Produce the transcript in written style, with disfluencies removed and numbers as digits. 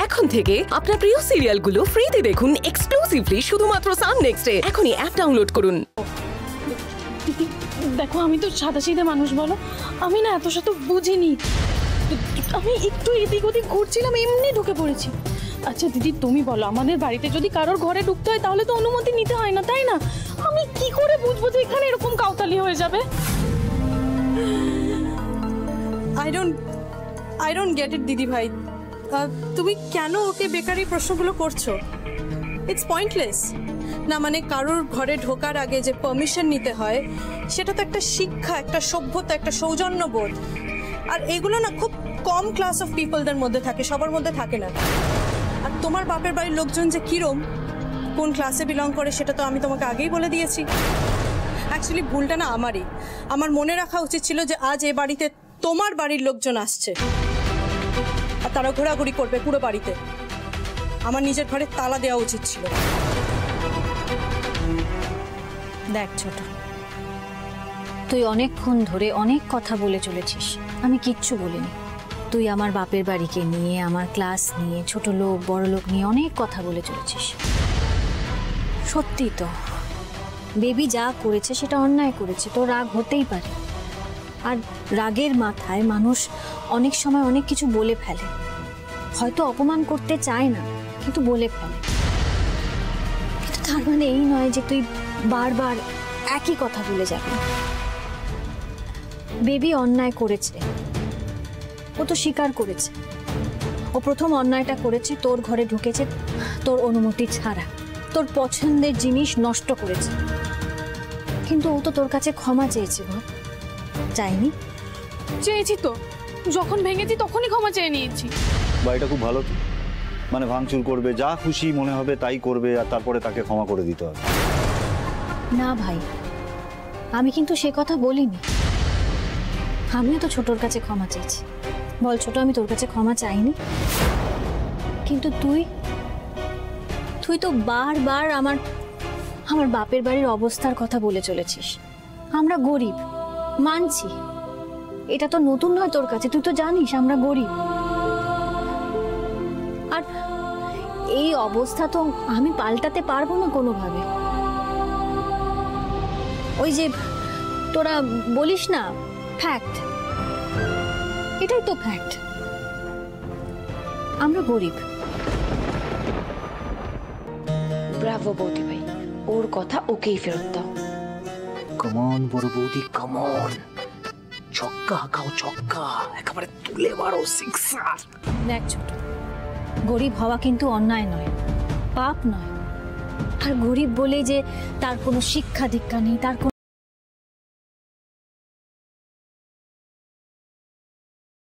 এখন থেকে আপনার প্রিয় সিরিয়ালগুলো ফ্রিতে দেখুন এক্সক্লুসিভলি শুধুমাত্র সান নেক্সটে। এখনই অ্যাপ ডাউনলোড করুন। দেখো আমি তো সাদাসিধে মানুষ, বলো আমি না এত শত বুঝিনি। আমি একটু এদিক ওদিক ঘুরছিলাম, এমনি ঢুকে পড়েছি। আচ্ছা দিদি তুমি বলো, আমাদের বাড়িতে যদি কারোর ঘরে ঢুকতে হয় তাহলে তো অনুমতি নিতে হয় না, তাই না? আমি কি করে বুঝবো যে এখানে এরকম কাউতালি হয়ে যাবে? I don't get it দিদি ভাই। তুমি কেন ওকে বেকারি প্রশ্নগুলো করছো? ইটস পয়েন্টলেস না। মানে কারোর ঘরে ঢোকার আগে যে পারমিশন নিতে হয় সেটা তো একটা শিক্ষা, একটা সভ্যতা, একটা সৌজন্যবোধ। আর এগুলো না খুব কম ক্লাস অফ পিপলদের মধ্যে থাকে, সবার মধ্যে থাকে না। আর তোমার বাপের বাড়ির লোকজন যে কিরম, কোন ক্লাসে বিলং করে সেটা তো আমি তোমাকে আগেই বলে দিয়েছি। অ্যাকচুয়ালি ভুলটা না আমারই। আমার মনে রাখা উচিত ছিল যে আজ এ বাড়িতে তোমার বাড়ির লোকজন আসছে আর তারা ঘোরাঘুরি করবে পুরো বাড়িতে। আমার নিজের ঘরে তালা দেওয়া উচিত ছিল। দেখ ছোট, তুই অনেকক্ষণ ধরে অনেক কথা বলে চলেছিস, আমি কিচ্ছু বলিনি। তুই আমার বাপের বাড়িকে নিয়ে, আমার ক্লাস নিয়ে, ছোট লোক বড় লোক নিয়ে অনেক কথা বলে চলেছিস। সত্যি তো বেবি যা করেছে সেটা অন্যায় করেছে, তো রাগ হতেই পারে। আর রাগের মাথায় মানুষ অনেক সময় অনেক কিছু বলে ফেলে, হয়তো অপমান করতে চায় না কিন্তু বলে ফেলে। কিন্তু তার মানে এই নয় যে তুই বারবার একই কথা বলে যাবি। বেবি অন্যায় করেছে, ও তো স্বীকার করেছে। ও প্রথম অন্যায়টা করেছে, তোর ঘরে ঢুকেছে তোর অনুমতি ছাড়া, তোর পছন্দের জিনিস নষ্ট করেছে। কিন্তু ও তো তোর কাছে ক্ষমা চেয়েছে, বল চাইনি? চেয়েছি তো, যখন ভেঙেছি তখনই ক্ষমা চেয়ে নিয়েছি। বাড়িটা খুব ভালো তো, মানে ভাঙচুর করবে, যা খুশি মনে হবে তাই করবে, আর তারপরে তাকে ক্ষমা করে দিতে হবে। না ভাই, আমি কিন্তু সে কথা বলিনি। আমিও তো ছোটর কাছে ক্ষমা চেয়েছি। বল ছোট, আমি তোর কাছে ক্ষমা চাইনি? কিন্তু তুই তো বারবার আমার বাপের বাড়ির অবস্থার কথা বলে চলেছিস। আমরা গরিব, মানছি, এটা তো নতুন নয় তোর কাছে, তুই তো জানিস আমরা গরিব। আর এই অবস্থা তো আমি পাল্টাতে পারবো না কোনোভাবে। ওই যে তোরা বলিস না ফ্যাক্ট, এটাই তো ফ্যাক্ট, আমরা গরিব। ব্রাভো বৌদি ভাই, ওর কথা ওকেই ফেরত দাও। কমন বড় বৌদি, কমন। ছক্কা হাঁকাও, ছক্কা একেবারে তুলে মারো, সিক্সার। দেখ ছোট, গরিব হওয়া কিন্তু অন্যায় নয়, পাপ নয়। আর গরিব বলে যে তার কোনো শিক্ষা দীক্ষা নেই, তার